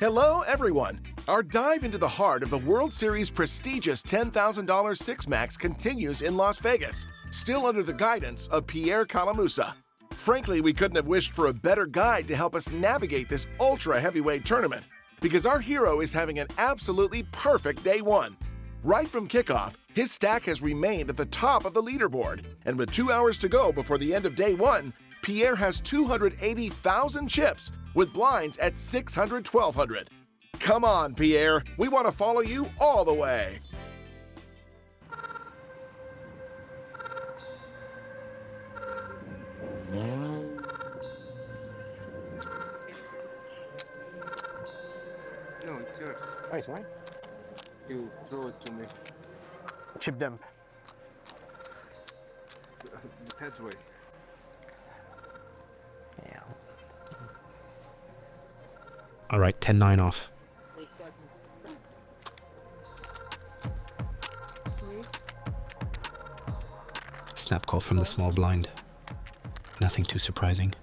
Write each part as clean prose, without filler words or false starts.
Hello, everyone. Our dive into the heart of the World Series' prestigious $10,000 Six-Max continues in Las Vegas, still under the guidance of Pierre Calamusa. Frankly, we couldn't have wished for a better guide to help us navigate this ultra-heavyweight tournament, because our hero is having an absolutely perfect day one. Right from kickoff, his stack has remained at the top of the leaderboard, and with 2 hours to go before the end of day one, Pierre has 280,000 chips with blinds at 600, 1,200. Come on, Pierre. We want to follow you all the way. No, it's yours. Oh, it's mine? You throw it to me. Chip dump. That way. Yeah. All right, 10-9 off. Snap call from the small blind. Nothing too surprising.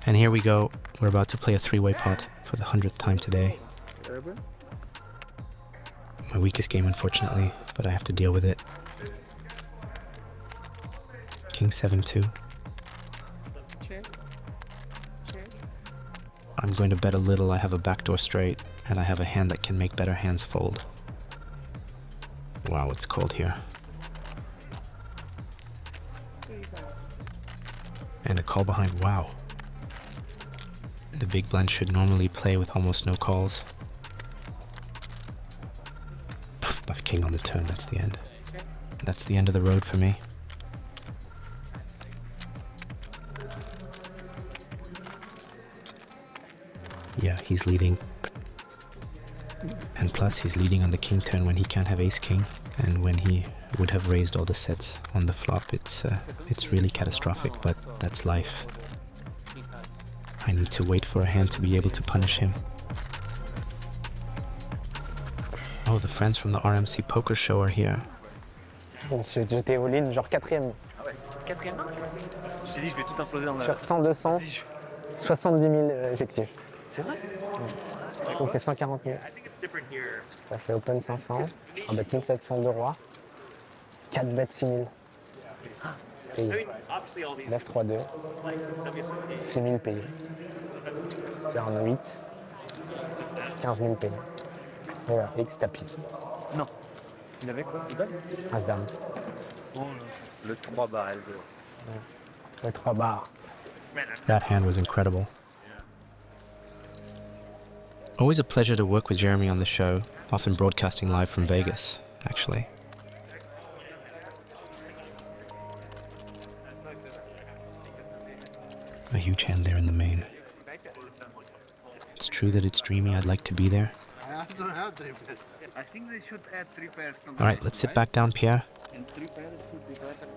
And here we go. We're about to play a three-way pot for the 100th time today. My weakest game, unfortunately, but I have to deal with it. King 7-2. I'm going to bet a little. I have a backdoor straight, and I have a hand that can make better hands fold. Wow, it's cold here. And a call behind. Wow. The big blind should normally play with almost no calls. Bluff king on the turn, that's the end. That's the end of the road for me. Yeah, he's leading. And plus, he's leading on the king turn when he can't have ace-king. And when he would have raised all the sets on the flop, it's really catastrophic, but that's life. I need to wait for a hand to be able to punish him. Oh, the friends from the RMC Poker Show are here. Monsieur, j'étais all-in, genre quatrième. Ah ouais, quatrième main. Je t'ai dit, je vais tout imploser dans la... Sur 100, 200, 70 000 effectifs. C'est vrai? On fait 140 000. Ça fait open 500, un bet 1700 de roi, 4 bêtes 6 000. Payé. Lève 3-2, 6 000 payé. Turn 8, 15 000 payé. Voilà, X tapis. Non. Il avait quoi? Il donne? As dame. Oh, le 3 bar L2. Les 3 barres. That hand was incredible. Always a pleasure to work with Jeremy on the show, often broadcasting live from Vegas, actually. A huge hand there in the main. It's true that it's dreamy. I'd like to be there. I think they should add 3 pairs from the Alright, let's sit back down, Pierre. And 3 pairs would be better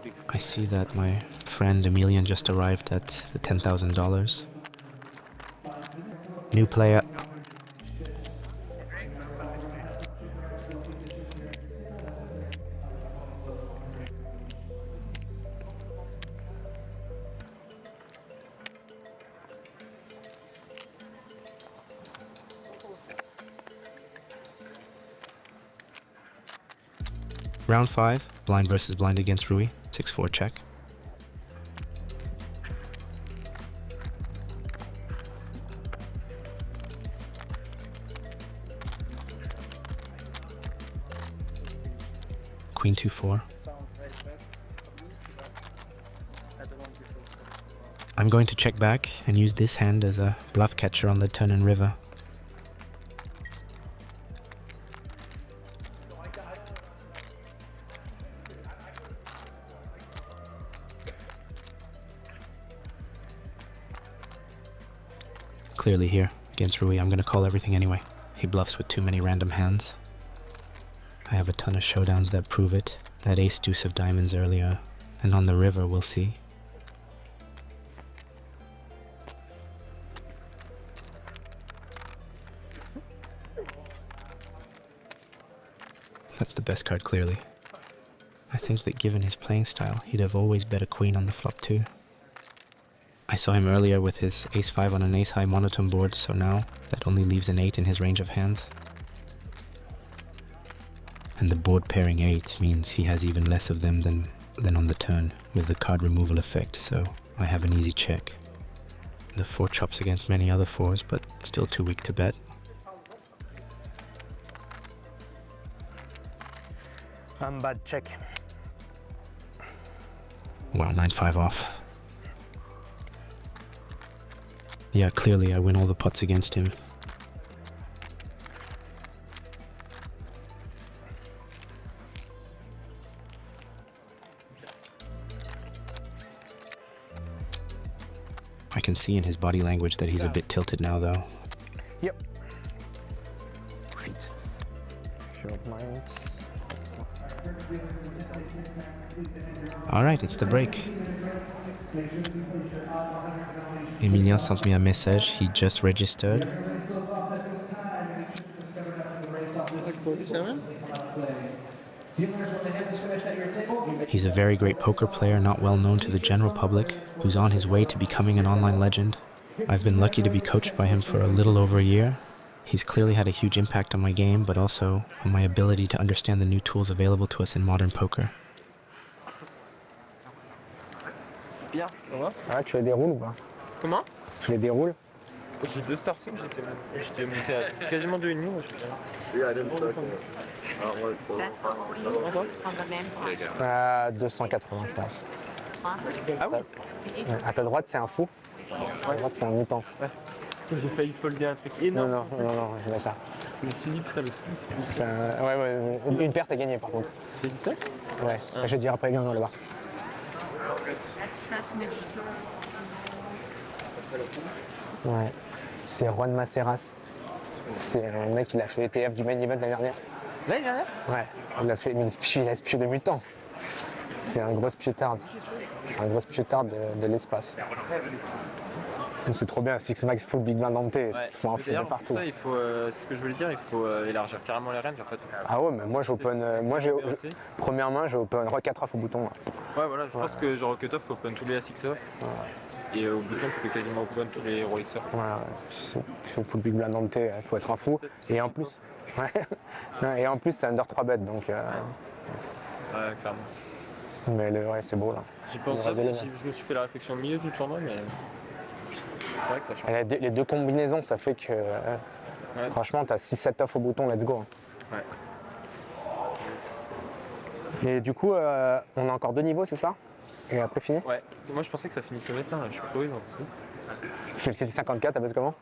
than I see that my friend Emilian just arrived at the $10,000. New player. Round 5, blind versus blind against Rui, 6-4 check. Queen 2-4. I'm going to check back and use this hand as a bluff catcher on the turn and river. Clearly here, against Rui, I'm going to call everything anyway. He bluffs with too many random hands. I have a ton of showdowns that prove it. That ace deuce of diamonds earlier, and on the river we'll see. That's the best card, clearly. I think that given his playing style, he'd have always bet a queen on the flop too. I saw him earlier with his ace-5 on an ace-high monotone board, so now that only leaves an 8 in his range of hands. And the board pairing 8 means he has even less of them than on the turn, with the card removal effect, so I have an easy check. The 4 chops against many other 4s, but still too weak to bet. I'm bad, check. Wow, 9-5 off. Yeah, clearly I win all the pots against him. I can see in his body language that he's a bit tilted now, though. Yep. Feet. Short minds. Alright, it's the break. Emilien sent me a message, he just registered. He's a very great poker player, not well known to the general public, who's on his way to becoming an online legend. I've been lucky to be coached by him for a little over a year. He's clearly had a huge impact on my game, but also on my ability to understand the new tools available to us in modern poker. Bien, ça va? Ça va, tu les déroules ou pas? Comment? Tu les déroules? J'ai 2 starting, j'étais monté à quasiment 2,5. Moi, À 280, je pense. ah oui? À ta droite, c'est un fou. À ta droite, c'est un mutant. J'ai failli folder un truc Non, énorme. non, je mets ça. Je me suis dit, putain, le spin, c'est Ouais, une perte à gagner par contre. c'est qui ça? Ouais, je vais te dire après, viens là-bas. Ouais, c'est Juan Maceras. C'est un mec qui a fait ETF du main event l'année dernière. L'année dernière? Ouais, il a fait, mais il a spié de mutant. C'est un gros spiotard. C'est un gros spiotard de l'espace. Mais c'est trop bien, Six Max full big blind ante, il faut un fou de partout. Pour ça, il faut, c'est ce que je voulais dire, il faut élargir carrément les ranges en fait. Ah ouais, mais moi j'open, première main j'ai open roi 4 off au bouton. Ouais, voilà, je pense que genre cut-off, faut open tous les A6 off. Ouais. Et au bouton, tu peux quasiment open tous les roi X off. Voilà, c'est full big blind ante, il faut être un fou. Et en plus, et en plus c'est under 3 bêtes donc. Ouais, clairement. Mais ouais, c'est beau là. J'y pense ça, je me suis fait la réflexion au milieu du tournoi, mais c'est vrai que ça change. Les deux combinaisons, ça fait que franchement, t'as 6-7 off au bouton, let's go. Ouais. Et du coup, on a encore 2 niveaux, c'est ça? Et après fini? Ouais, moi je pensais que ça finissait maintenant, là. Je suis crevé dans dessous. Tu fais le 54, t'as fait comment?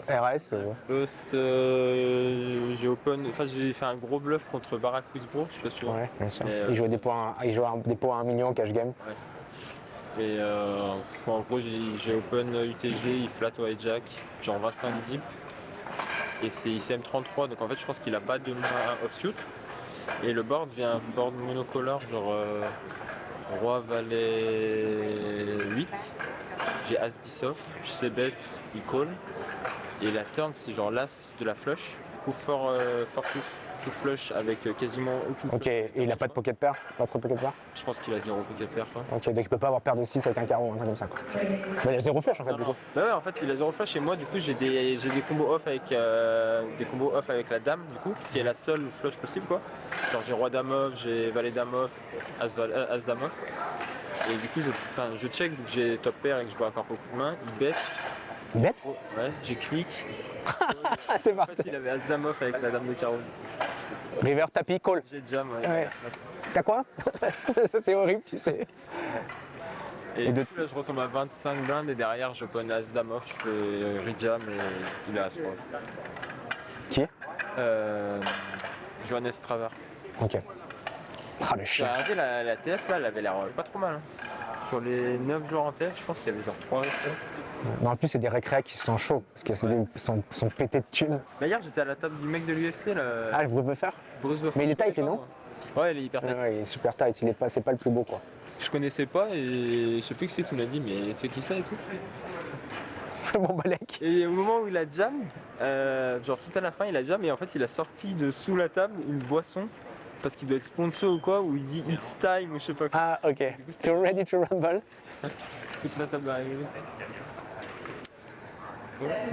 RS Post, j'ai open, enfin j'ai fait un gros bluff contre Barack Wisbro, je sais pas si tu vois. Ouais, bien sûr. Il jouait des points à 1 million cash game. Ouais. Et en gros j'ai open UTG, il flat au hijack, genre 25 deep. Et c'est ICM 33, donc en fait je pense qu'il a pas de main offsuit. Et le board vient board monocolore, genre roi valet 8. J'ai as 10 off, je sais bet, il call. Et la turn c'est genre l'as de la flush, du coup fort tout flush avec quasiment aucune flush. Ok, et il a pas de pocket pair? Pas trop de pocket pair? Je pense qu'il a 0 pocket pair quoi. Ok, donc il peut pas avoir paire de 6 avec un carreau, un truc comme ça quoi. Bah, il a 0 flush en fait du coup. Bah ouais, en fait il a 0 flush et moi du coup j'ai des combos off avec la dame du coup, qui est la seule flush possible quoi. Genre j'ai roi dame off, j'ai valet dame off, as dame off. Et du coup je check vu que j'ai top pair et que je dois avoir beaucoup de mains, il bet. Bet? Ouais, j'ai click. C'est En parti. fait il avait as dame off avec la dame de carreau. River tapis, call. J'ai jam, Ouais. T'as quoi? Ça c'est horrible, tu sais. Et du coup là je retombe à 25 blindes et derrière j'open as dame off, je fais rejam et il a as roi. Qui? Johannes Travers. Ok. Ah le J'ai chien. regardé la TF là, elle avait l'air pas trop mal. Hein. Sur les 9 joueurs en TF, je pense qu'il y avait genre 3 restés. Non, en plus c'est des récréas qui sont chauds, parce que sont pétés de thunes. Bah hier j'étais à la table du mec de l'UFC là. Ah, vous pouvez faire? Bruce Buffer. Mais il est tight, lui, non? Ouais, il est hyper tight. Ouais, il est super tight, c'est pas le plus beau quoi. Je connaissais pas et je sais plus qui c'est qui me l'a dit, mais c'est qui ça et tout. Bon balèque. Et au moment où il a jam, genre tout à la fin il a jam et en fait il a sorti de sous la table une boisson parce qu'il doit être sponsor ou quoi, où il dit it's time ou je sais pas quoi. Ah ok. Still ready to rumble? toute la table arrivée.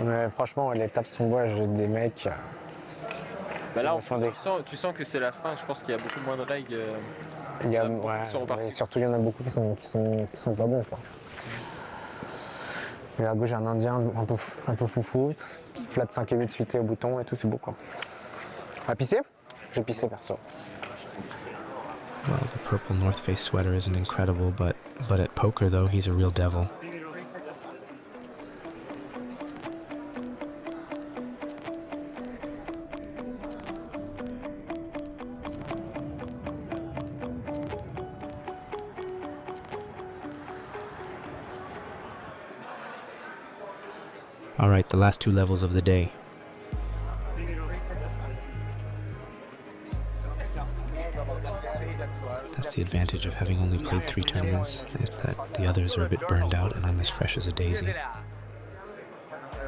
Mais franchement, les tables sont bonnes, j'ai des mecs. Bah là, Ils font des- tu sens que c'est la fin. Je pense qu'il y a beaucoup moins de règles. Il y a, beaucoup ouais, qui sont repartis. et surtout, il y en a beaucoup qui sont pas bons, quoi. Et à gauche, j'ai un Indien un peu foufou, qui flatte 5 et 8 suité au bouton et tout, c'est beau, quoi. À pisser? Je vais pisser, perso. Well, the purple North Face sweater isn't incredible, but at poker, though, he's a real devil. All right, the last two levels of the day. That's the advantage of having only played 3 tournaments. It's that the others are a bit burned out and I'm as fresh as a daisy.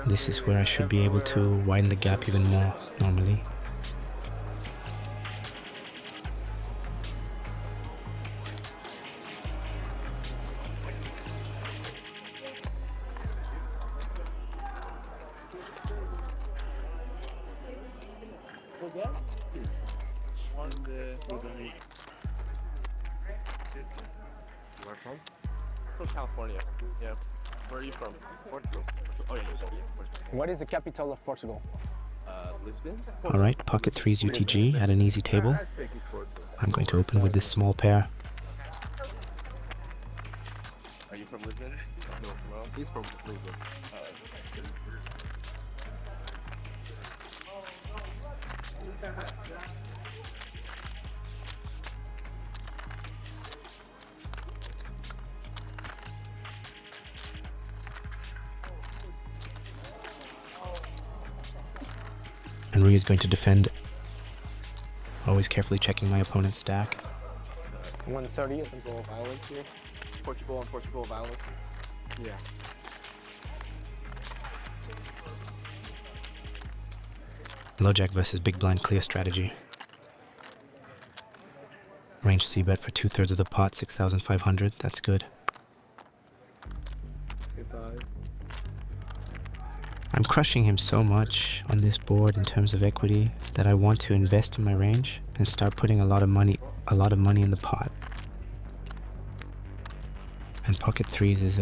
This is where I should be able to widen the gap even more, normally. From California. Yeah. Where are you from? Portugal. Oh yeah, Portugal. What is the capital of Portugal? Lisbon. All right, pocket 3's UTG at an easy table. I'm going to open with this small pair. Are you from Lisbon? No, well, he's from Lisbon. And Rui is going to defend, always carefully checking my opponent's stack. 130, I think. Portugal violence here. Portugal and Portugal violence. Yeah. Low jack versus big blind clear strategy. Range c-bet for 2/3 of the pot, 6,500. That's good. Goodbye. I'm crushing him so much on this board in terms of equity that I want to invest in my range and start putting a lot of money in the pot. And pocket 3's is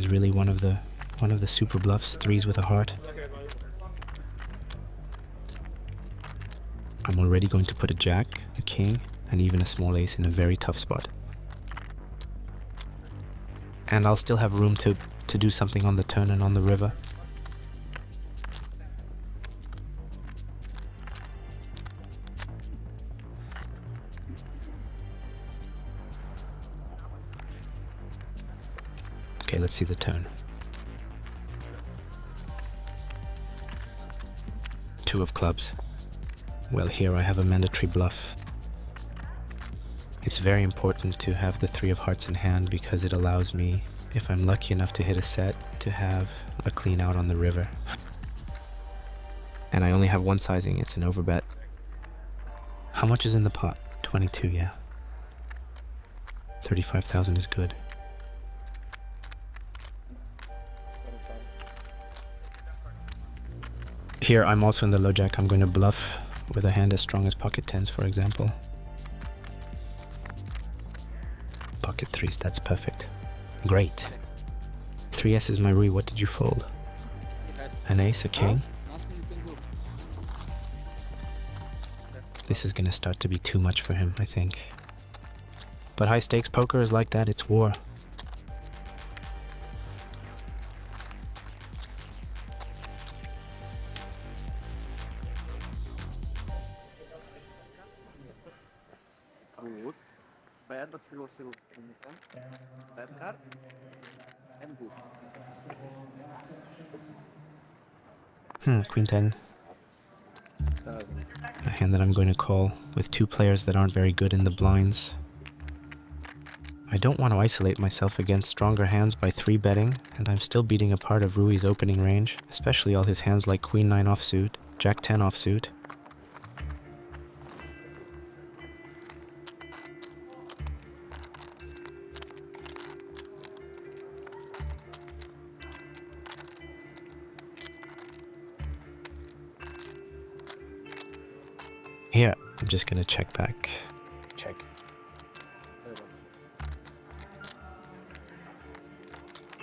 really one of the super bluffs, 3's with a heart. I'm already going to put a jack, a king, and even a small ace in a very tough spot. And I'll still have room to do something on the turn and on the river. Okay, let's see the turn. 2 of clubs. Well, here I have a mandatory bluff. It's very important to have the 3 of hearts in hand because it allows me, if I'm lucky enough to hit a set, to have a clean out on the river. And I only have one sizing, it's an overbet. How much is in the pot? 22, yeah. 35,000 is good. Here I'm also in the low jack. I'm going to bluff with a hand as strong as pocket 10s, for example. Pocket 3's, that's perfect. Great. 3S is my Rui. What did you fold? An ace, a king? This is going to start to be too much for him, I think. But high stakes poker is like that, it's war. Good. Bad, but still bad card and good. Queen 10. A hand that I'm going to call with 2 players that aren't very good in the blinds. I don't want to isolate myself against stronger hands by 3-betting, and I'm still beating a part of Rui's opening range, especially all his hands like Queen 9 offsuit, Jack 10 offsuit. Here, I'm just gonna check back. Check.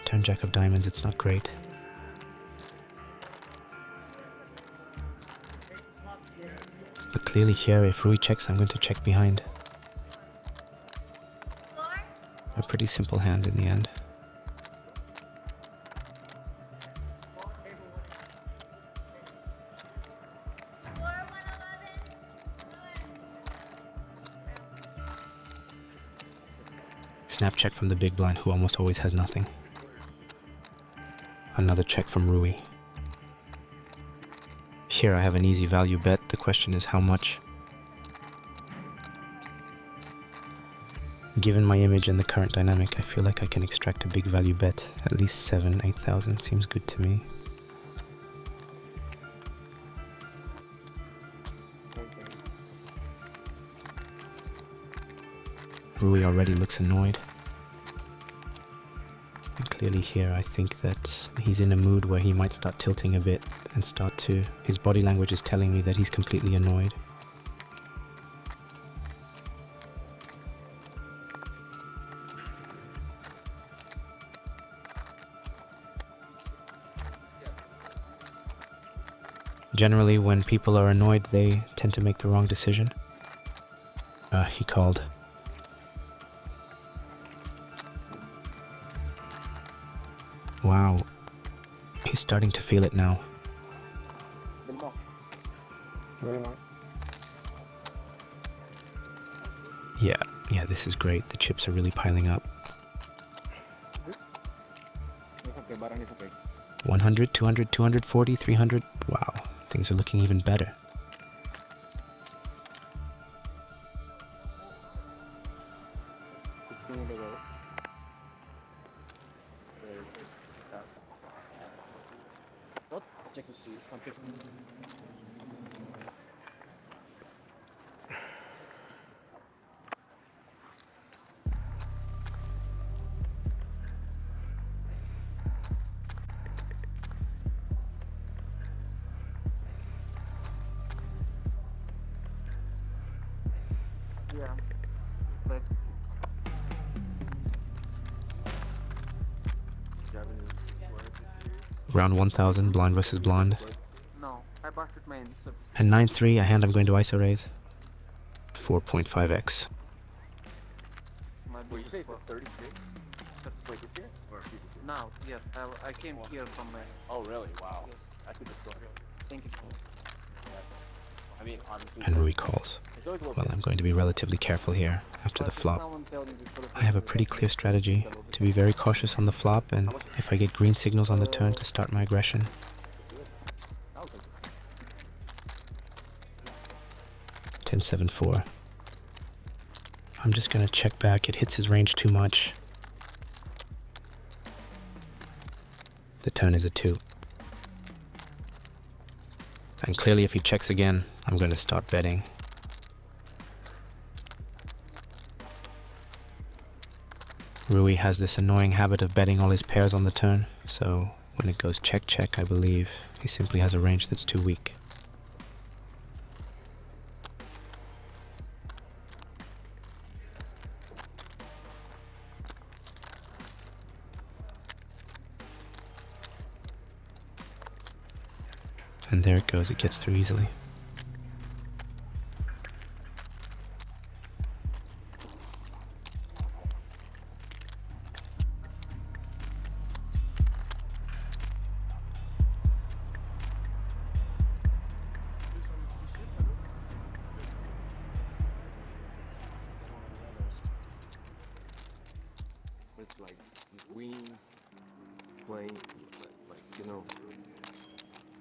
Turn jack of diamonds, it's not great. But clearly here, if Rui checks, I'm going to check behind. A pretty simple hand in the end. Snap check from the big blind, who almost always has nothing. Another check from Rui. Here I have an easy value bet. The question is how much? Given my image and the current dynamic, I feel like I can extract a big value bet. At least 7,000-8,000 seems good to me. Rui already looks annoyed. And clearly here I think that he's in a mood where he might start tilting a bit and start to... His body language is telling me that he's completely annoyed. Generally, when people are annoyed, they tend to make the wrong decision. He called. Wow. He's starting to feel it now. Yeah, this is great. The chips are really piling up. 100, 200, 240, 300. Wow, things are looking even better. Yeah, but Round 1000, blind versus blonde. no, I busted my surface. And 9-3, a hand I'm going to ISO raise. 4.5x. My Wait, you say for 36? Wait, this year? Or now, yes, I came here from oh, really? Wow. That's a good score. thank you. I mean, honestly, And Rui calls. it's always a little Well, I'm going to be relatively careful here after the flop. Someone tell me before the I have a pretty clear strategy to be very cautious on the flop, and if I get green signals on the turn, to start my aggression. 10-7-4. I'm just gonna check back. It hits his range too much. The turn is a 2. And clearly if he checks again, I'm going to start betting. Rui has this annoying habit of betting all his pairs on the turn, so when it goes check-check, I believe he simply has a range that's too weak. And there it goes, it gets through easily. it's like winning, playing, like you know,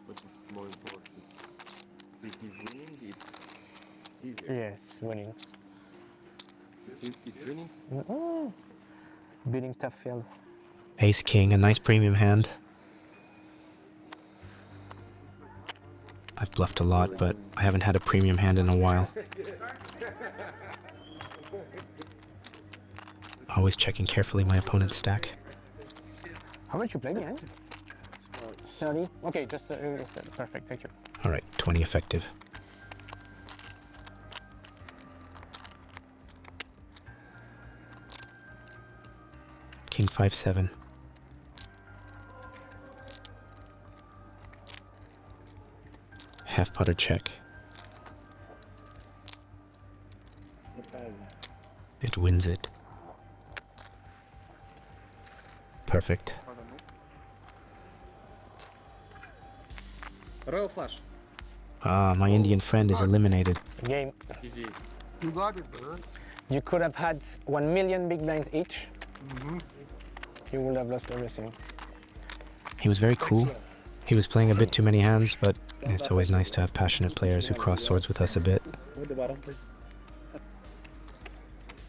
what is more important? If he's winning, it's easier. Yes, winning. It's winning? Beating tough field. Ace King, a nice premium hand. I've bluffed a lot, but I haven't had a premium hand in a while. Always checking carefully my opponent's stack. How much you play behind? 30? Okay, just perfect, thank you. Alright, 20 effective. King 5-7. Half putter check. It wins it. Perfect. Royal flush. Ah, my Indian friend is eliminated. Game. GG. You got it, brother. You could have had 1 million big blinds each. You would have lost everything. He was very cool. He was playing a bit too many hands, but it's always nice to have passionate players who cross swords with us a bit. With the bottom, please.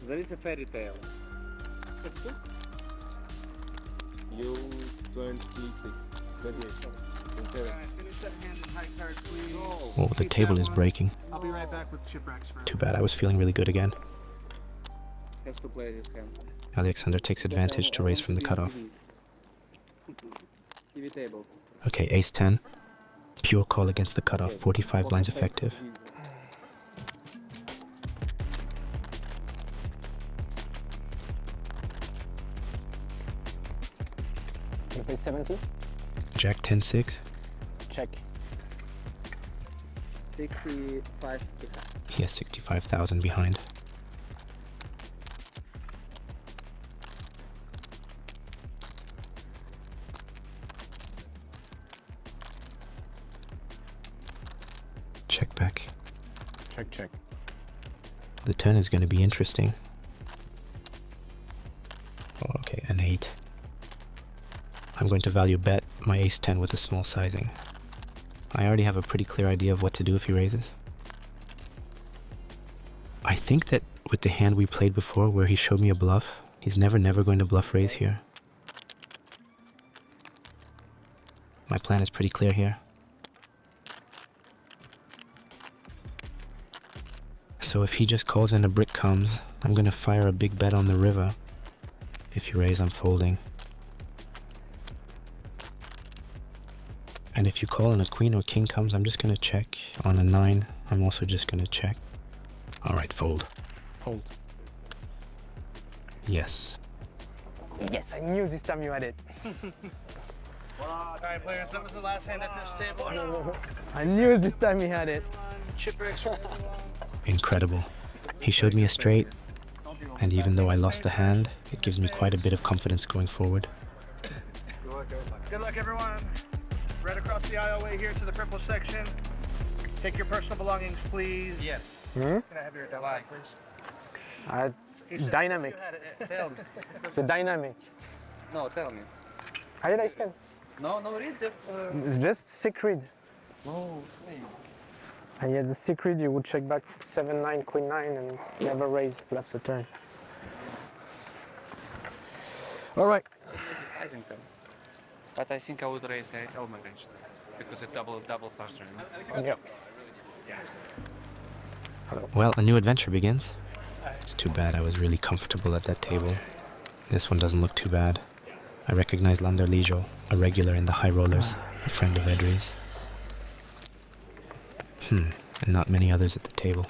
There is a fairy tale. You 26. 28. Oh, the table is breaking. I'll be right back with chip racks for Too bad, I was feeling really good again. Has to play this hand. Alexander takes advantage to raise from the cutoff. TV table. Okay, ace-10. Pure call against the cutoff, 45 blinds effective. You play 70? Jack 10-6. Check. 65. He has 65,000 behind. Check back. Check, check. The turn is going to be interesting. Oh, okay, an 8. I'm going to value bet my ace-10 with a small sizing. I already have a pretty clear idea of what to do if he raises. I think that with the hand we played before where he showed me a bluff, he's never going to bluff raise here. My plan is pretty clear here. So if he just calls and a brick comes, I'm going to fire a big bet on the river. If you raise, I'm folding. And if you call and a queen or king comes, I'm just going to check. On a 9, I'm also just going to check. Alright, fold. Fold. Yes. Yes, I knew this time you had it. Alright, players, that was the last hand at this table. I knew this time he had it. Chip racks. Incredible. He showed me a straight, and even though I lost the hand, it gives me quite a bit of confidence going forward. Good luck, everyone. Right across the aisleway here to the purple section. Take your personal belongings, please. Yes. Can I have your dialogue, please? Dynamic. Tell me. It's a dynamic. No, tell me. How did I stand? No, read just. It's just secret. No, wait. And you had the secret, you would check back 7-9, queen 9, and never raise bluffs the turn. All right. Sizing them. But I think I would raise a Elmer range because it double faster. Yep. Well, a new adventure begins. It's too bad I was really comfortable at that table. This one doesn't look too bad. I recognize Lander Lijo, a regular in the high rollers, a friend of Edri's. And not many others at the table.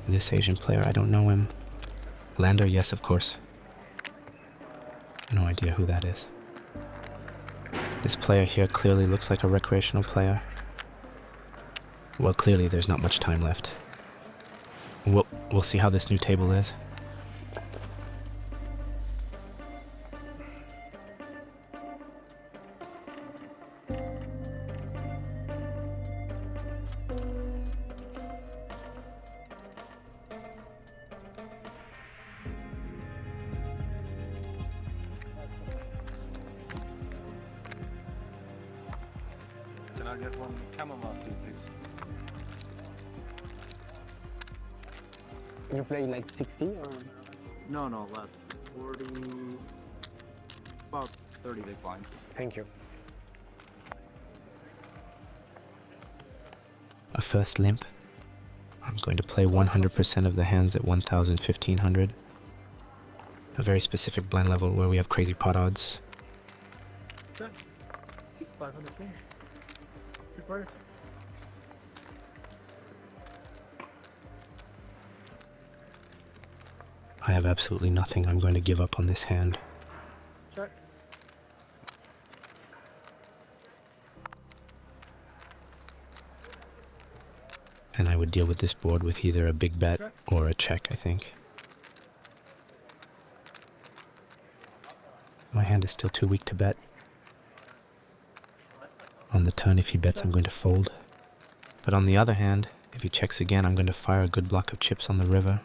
This Asian player, I don't know him. Lander, yes, of course. No idea who that is. This player here clearly looks like a recreational player. Well, clearly there's not much time left. We'll see how this new table is. Can I get one chamomile tea, please? You play like 60 or? No, less. 40, about 30 big blinds. Thank you. A first limp. I'm going to play 100% of the hands at 1,000, 1,500. A very specific blind level where we have crazy pot odds. 500 change. I have absolutely nothing. I'm going to give up on this hand. Check. And I would deal with this board with either a big bet or a check, I think. My hand is still too weak to bet. On the turn, if he bets, I'm going to fold. But on the other hand, if he checks again, I'm going to fire a good block of chips on the river.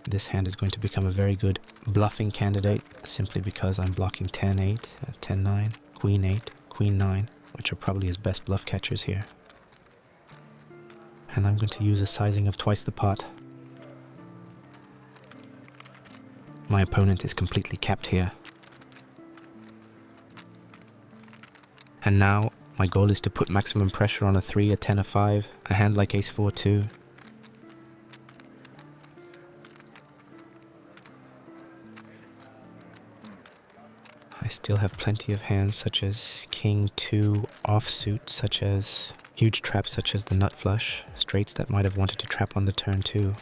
This hand is going to become a very good bluffing candidate, simply because I'm blocking 10-8, 10-9, Queen-8, Queen-9, which are probably his best bluff catchers here. And I'm going to use a sizing of twice the pot. My opponent is completely capped here. And now, my goal is to put maximum pressure on a 3, a 10, a 5, a hand like Ace-4 too. I still have plenty of hands such as King-2 offsuit, such as huge traps such as the nut flush, straights that might have wanted to trap on the turn too.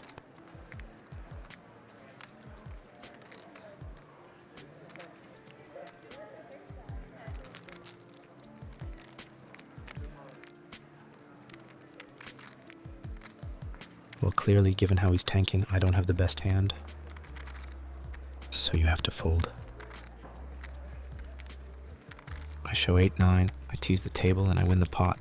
Well, clearly, given how he's tanking, I don't have the best hand. So you have to fold. I show 8-9, I tease the table, and I win the pot.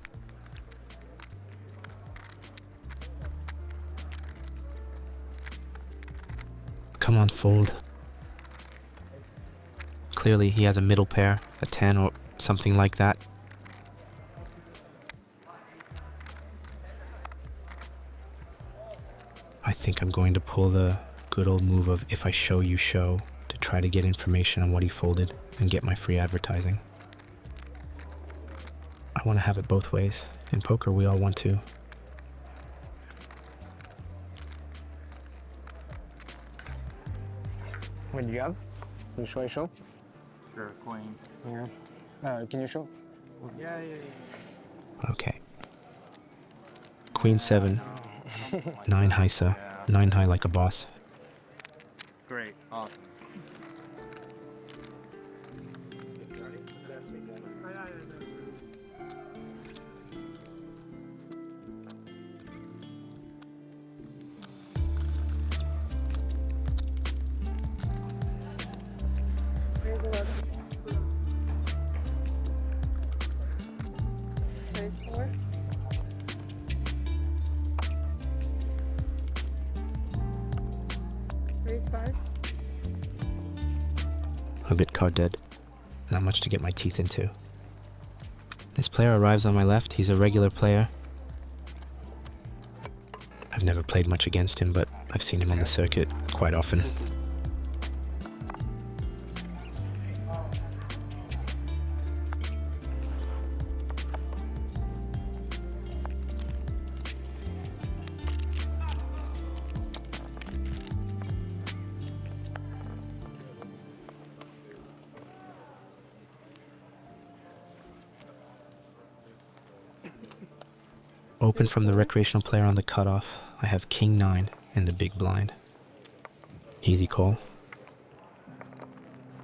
Come on, fold. Clearly, he has a middle pair, a 10 or something like that. I think I'm going to pull the good old move of if I show, you show, to try to get information on what he folded and get my free advertising. I want to have it both ways. In poker, we all want to. What do you have? Can you show? Sure, Queen. Yeah. Can you show? Yeah. Okay. Queen-7. 9 high, sir. 9 high like a boss. Great, awesome. Raise 4. Raise 5. A bit card dead. Not much to get my teeth into. This player arrives on my left. He's a regular player. I've never played much against him, but I've seen him on the circuit quite often. Open from the recreational player on the cutoff. I have King-9 in the big blind. Easy call.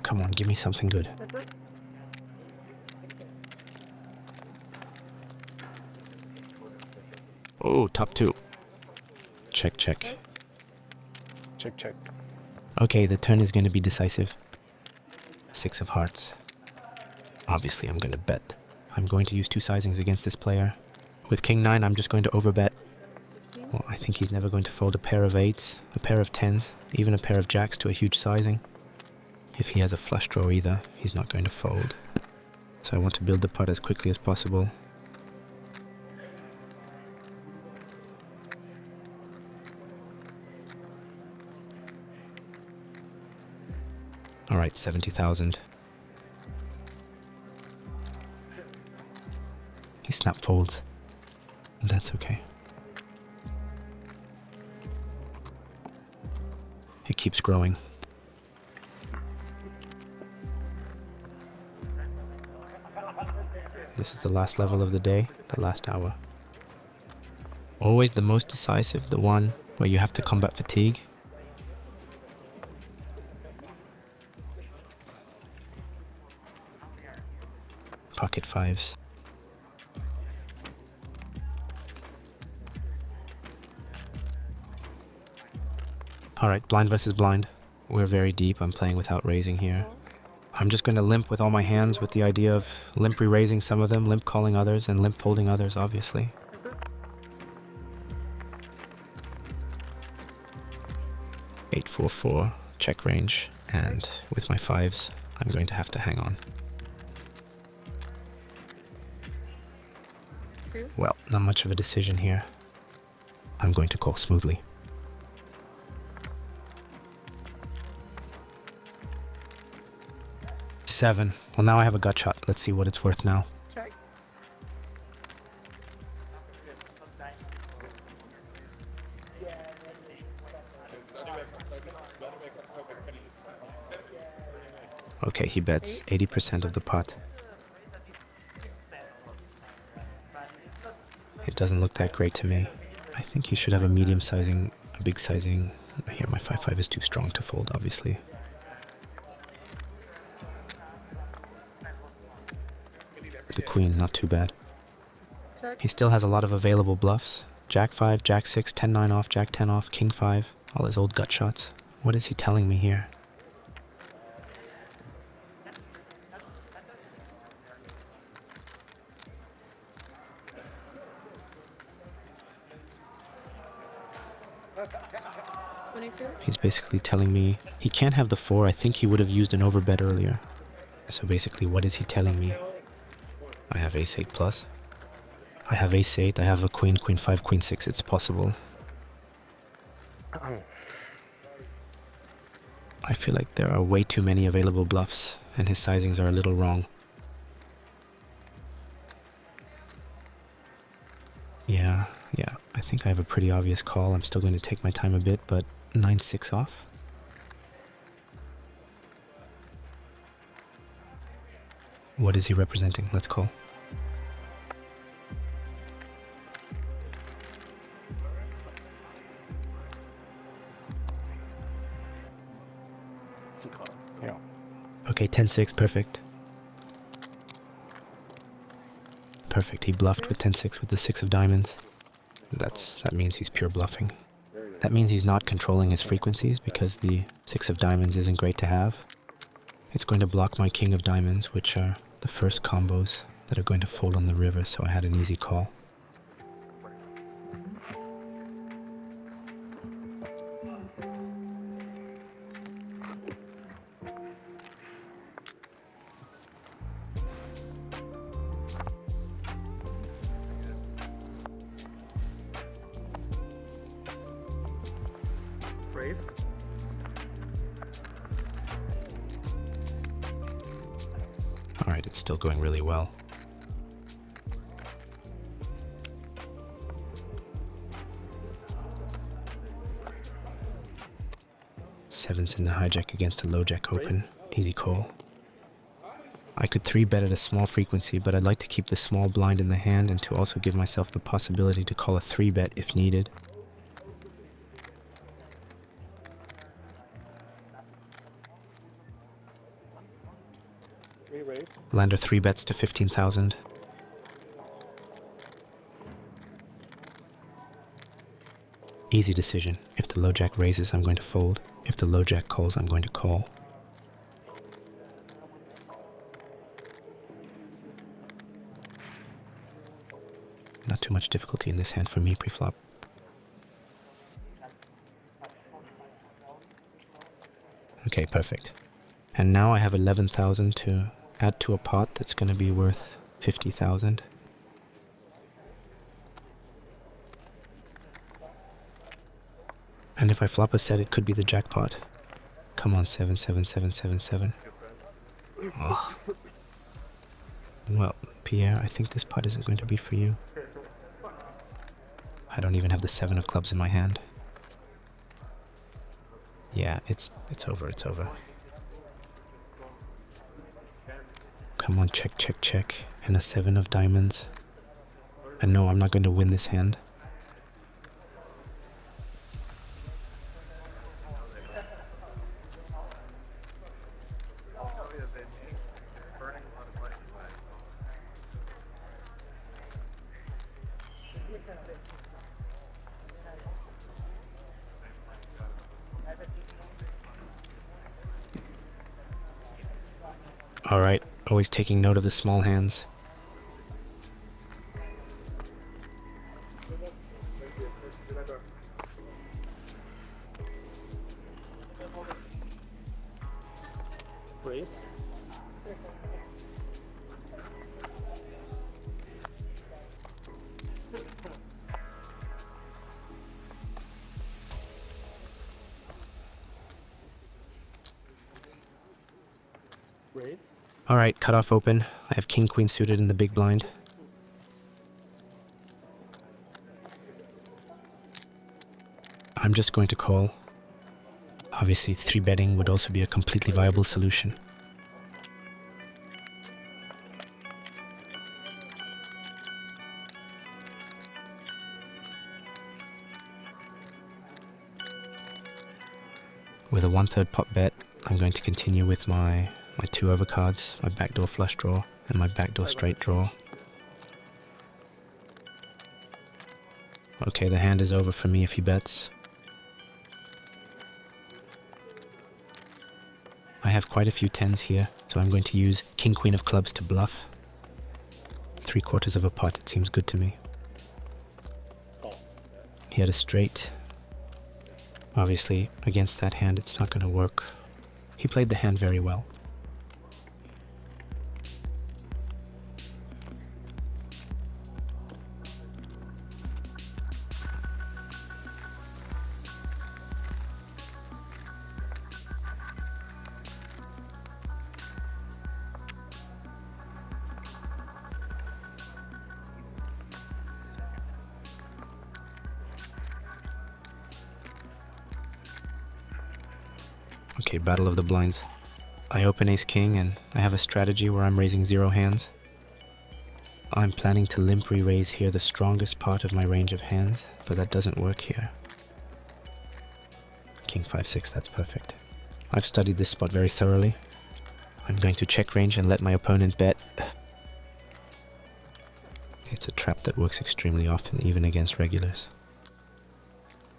Come on, give me something good. Oh, top 2. Check, check. Check. Okay, the turn is going to be decisive. 6 of hearts. Obviously, I'm going to bet. I'm going to use 2 sizings against this player. With King-9, I'm just going to overbet. Well, I think he's never going to fold a pair of 8s, a pair of 10s, even a pair of jacks to a huge sizing. If he has a flush draw either, he's not going to fold. So I want to build the pot as quickly as possible. Alright, 70,000. He snap folds. That's okay. It keeps growing. This is the last level of the day, the last hour. Always the most decisive, the one where you have to combat fatigue. pocket fives. Alright, blind versus blind. We're very deep. I'm playing without raising here. I'm just going to limp with all my hands with the idea of limp re-raising some of them, limp calling others, and limp folding others, obviously. Eight, 4, 4, check range, and with my fives, I'm going to have to hang on. Well, not much of a decision here. I'm going to call smoothly. Seven. Well, now I have a gut shot. Let's see what it's worth now. Check. Okay, he bets 80% of the pot. It doesn't look that great to me. I think he should have a medium sizing, a big sizing. Here, my 5-5 is too strong to fold, obviously. The queen, not too bad. Check. He still has a lot of available bluffs. Jack 5, Jack 6, 10-9 off, Jack 10 off, King 5. All his old gut shots. What is he telling me here? He's basically telling me he can't have the 4. I think he would have used an overbet earlier. So basically, what is he telling me? I have ace 8 plus. I have ace 8. I have a queen, queen 5, queen 6. It's possible. I feel like there are way too many available bluffs, and his sizings are a little wrong. Yeah. I think I have a pretty obvious call. I'm still going to take my time a bit, but 9-6 off. What is he representing? Let's call. Yeah. Okay, 10-6, perfect. Perfect, he bluffed with 10-6 with the 6 of diamonds. That means he's pure bluffing. That means he's not controlling his frequencies because the 6 of diamonds isn't great to have. It's going to block my king of diamonds, which are the first combos that are going to fold on the river, so I had an easy call. Brave. Alright, it's still going really well. Sevens in the hijack against a low jack open. Easy call. I could 3-bet at a small frequency, but I'd like to keep the small blind in the hand and to also give myself the possibility to call a 3-bet if needed. Lander 3-bets to 15,000. Easy decision. If the low jack raises, I'm going to fold. If the low jack calls, I'm going to call. Not too much difficulty in this hand for me pre-flop. Okay, perfect. And now I have 11,000 to add to a pot that's going to be worth 50,000. And if I flop a set, it could be the jackpot. Come on, 7, 7, 7, 7, 7. Oh. Well, Pierre, I think this pot isn't going to be for you. I don't even have the 7 of clubs in my hand. Yeah, it's over, it's over. Come on, check, check, check. And a 7 of diamonds. And no, I'm not going to win this hand. Alright, always taking note of the small hands. Raise. Raise. Alright, cut off open. I have king queen suited in the big blind. I'm just going to call. Obviously, 3-betting would also be a completely viable solution. With a 1/3 pot bet, I'm going to continue with my 2 overcards, my backdoor flush draw, and my backdoor straight draw. Okay, the hand is over for me if he bets. I have quite a few 10s here, so I'm going to use king queen of clubs to bluff. 3/4 of a pot, it seems good to me. He had a straight. Obviously, against that hand it's not going to work. He played the hand very well. Okay, battle of the blinds. I open ace-king and I have a strategy where I'm raising 0 hands. I'm planning to limp re-raise here the strongest part of my range of hands, but that doesn't work here. King 5-6, that's perfect. I've studied this spot very thoroughly. I'm going to check range and let my opponent bet. It's a trap that works extremely often, even against regulars.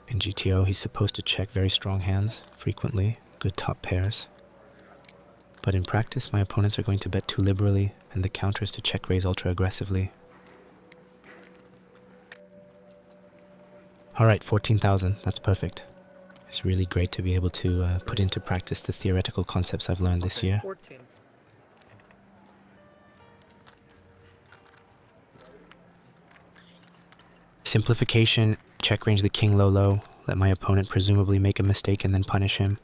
In GTO, he's supposed to check very strong hands, frequently, good top pairs. But in practice, my opponents are going to bet too liberally, and the counter is to check raise ultra aggressively. Alright, 14,000, that's perfect. It's really great to be able to put into practice the theoretical concepts I've learned this year. 14. Simplification, check range the king low-low, let my opponent presumably make a mistake and then punish him.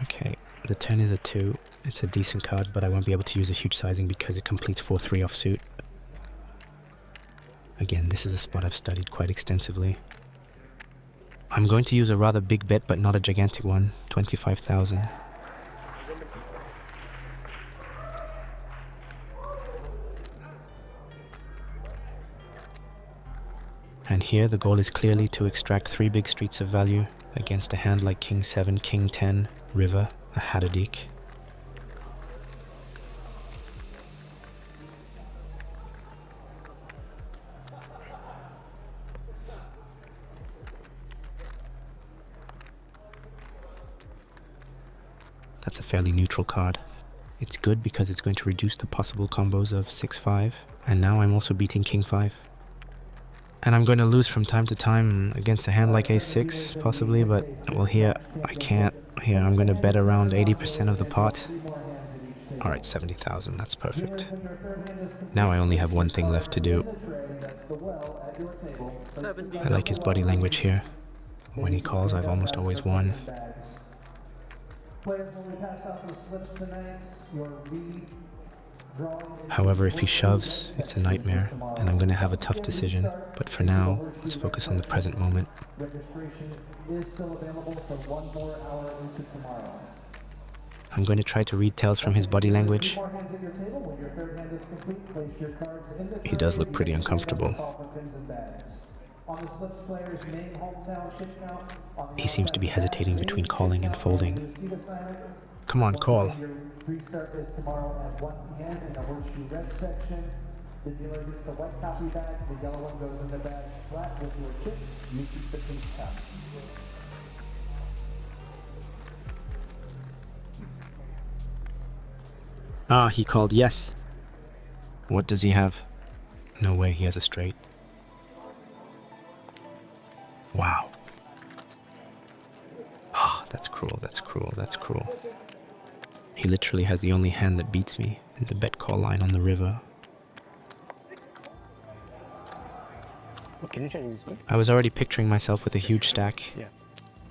Okay, the 10 is a 2. It's a decent card, but I won't be able to use a huge sizing because it completes 4-3 offsuit. Again, this is a spot I've studied quite extensively. I'm going to use a rather big bet, but not a gigantic one, 25,000. And here the goal is clearly to extract 3 big streets of value against a hand like King 7, King 10, River, a Hadadik. That's a fairly neutral card. It's good because it's going to reduce the possible combos of 6-5, and now I'm also beating King 5. And I'm going to lose from time to time against a hand like Ace-6, possibly, but, well, here, I can't. Here, I'm going to bet around 80% of the pot. Alright, 70,000, that's perfect. Now I only have one thing left to do. I like his body language here. When he calls, I've almost always won. However, if he shoves, it's a nightmare, and I'm going to have a tough decision. But for now, let's focus on the present moment. I'm going to try to read tells from his body language. He does look pretty uncomfortable. He seems to be hesitating between calling and folding. Come on, call. Restart is tomorrow at 1 p.m. in the horseshoe red section. The dealer gets the white copy bag, the yellow one goes in the bag flat with your chips. You keep the pink copy. Ah, he called yes. What does he have? No way he has a straight. Wow. Oh, that's cruel, that's cruel, that's cruel. He literally has the only hand that beats me in the bet call line on the river. Can you change this one? I was already picturing myself with a huge stack. Yeah.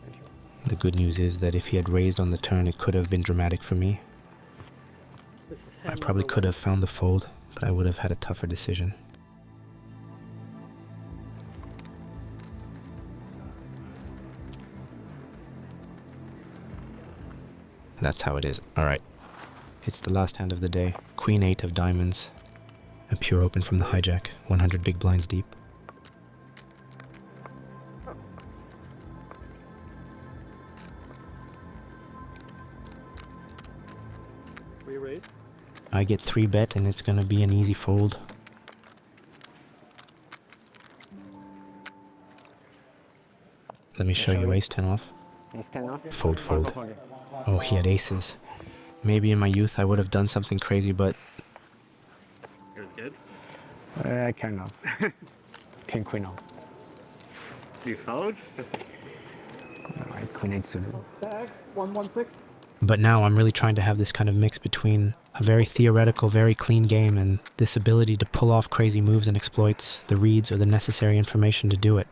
Thank you. The good news is that if he had raised on the turn, it could have been dramatic for me. I probably could have found the fold, but I would have had a tougher decision. That's how it is. Alright. It's the last hand of the day. Queen 8 of diamonds. A pure open from the hijack. 100 big blinds deep. We raise. I get 3 bet and it's gonna be an easy fold. Let me show you ace 10 off. Ace 10 off? Fold, fold. Oh, he had aces. Maybe in my youth I would have done something crazy, but It was good. Kind of. King, queen off. You fold? Alright, queen 8 suited. Bags, 116. But now I'm really trying to have this kind of mix between a very theoretical, very clean game and this ability to pull off crazy moves and exploits, the reads or the necessary information to do it.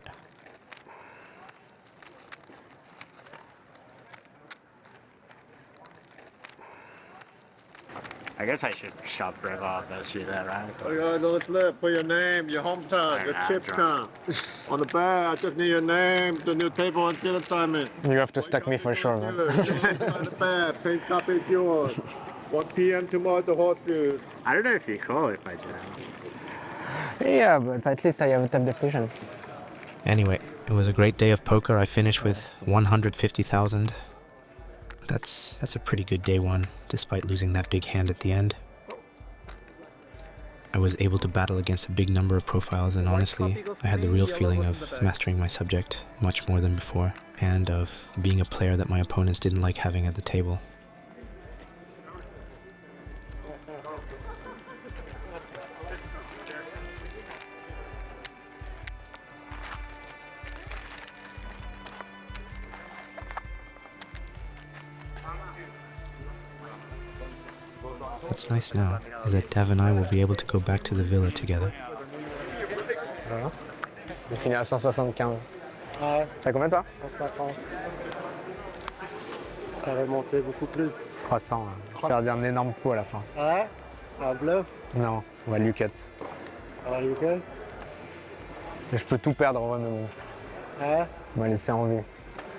I guess I should shop river on this shit, right? Oh, yeah, let's put your name, your hometown, your chip count. On the back, I just need your name, the new table and deal assignment. You have to stack me for sure, man. On the back, pink copy is yours. 1 p.m. tomorrow at the horseshoes. I don't know if you call if I jam. Yeah, but at least I have a tap deflation. Anyway, it was a great day of poker. I finished with 150,000. That's a pretty good day one, despite losing that big hand at the end. I was able to battle against a big number of profiles, and honestly, I had the real feeling of mastering my subject much more than before, and of being a player that my opponents didn't like having at the table. What's nice now is that Dav and I will be able to go back to the villa together. Voilà. J'ai fini à 175. Ouais, T'as combien toi? 150. T'as remonté beaucoup plus. 300. J'ai perdu un énorme coup à la fin. Ouais? Un bluff? Non, on va Lucat. Alors, you good? Je peux tout perdre en vrai, mais bon. Ouais? On va laisser en vie.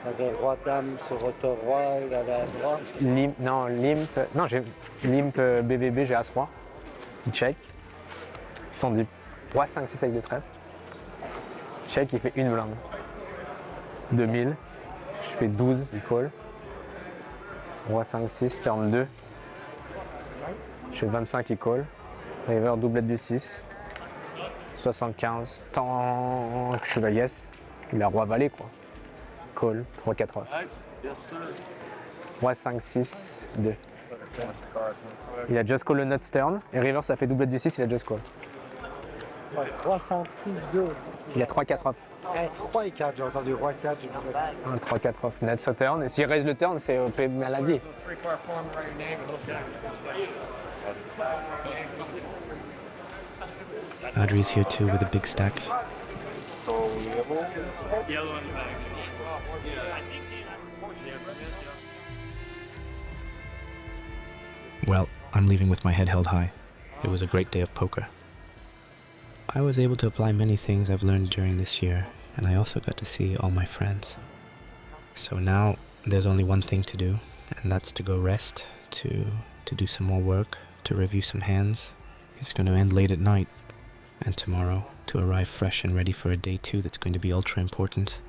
T'avais roi-dame sur auto-roi, il avait as-roi. Limp, non, limp. Non, j'ai limp BBB, j'ai As-Roi. Il check. 110. Roi 5-6 avec 2 trèfles. Check, il fait une blinde. 2000. Je fais 12, il call. Roi 5-6, turn 2. Je fais 25, il call. River, doublette du 6. 75. Tant que je suis yes. Il a roi valet quoi. Call, 3-4 off. Roi 5-6, 2. Il a just call le nuts turn. Et river, ça fait doublette du 6, il a just call. Ouais, 3, 5, 6, 2. Il a 3-4 off. Hey, 3 et 4, j'ai entendu roi 4. 3-4 off, nuts au turn. Et s'il raise le turn, c'est OP maladie. Audrey's here too with a big stack. Well, I'm leaving with my head held high. It was a great day of poker. I was able to apply many things I've learned during this year, and I also got to see all my friends. So now there's only one thing to do, and that's to go rest, to do some more work, to review some hands. It's going to end late at night, and tomorrow to arrive fresh and ready for a day 2 that's going to be ultra important.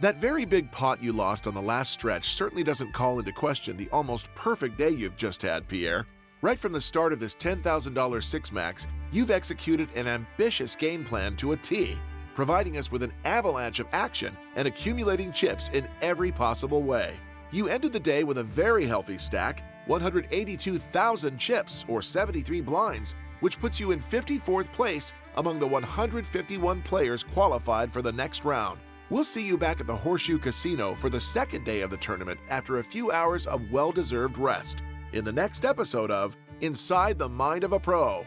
That very big pot you lost on the last stretch certainly doesn't call into question the almost perfect day you've just had, Pierre. Right from the start of this $10,000 Six Max, you've executed an ambitious game plan to a T, providing us with an avalanche of action and accumulating chips in every possible way. You ended the day with a very healthy stack, 182,000 chips, or 73 blinds, which puts you in 54th place among the 151 players qualified for the next round. We'll see you back at the Horseshoe Casino for the second day of the tournament after a few hours of well-deserved rest in the next episode of Inside the Mind of a Pro.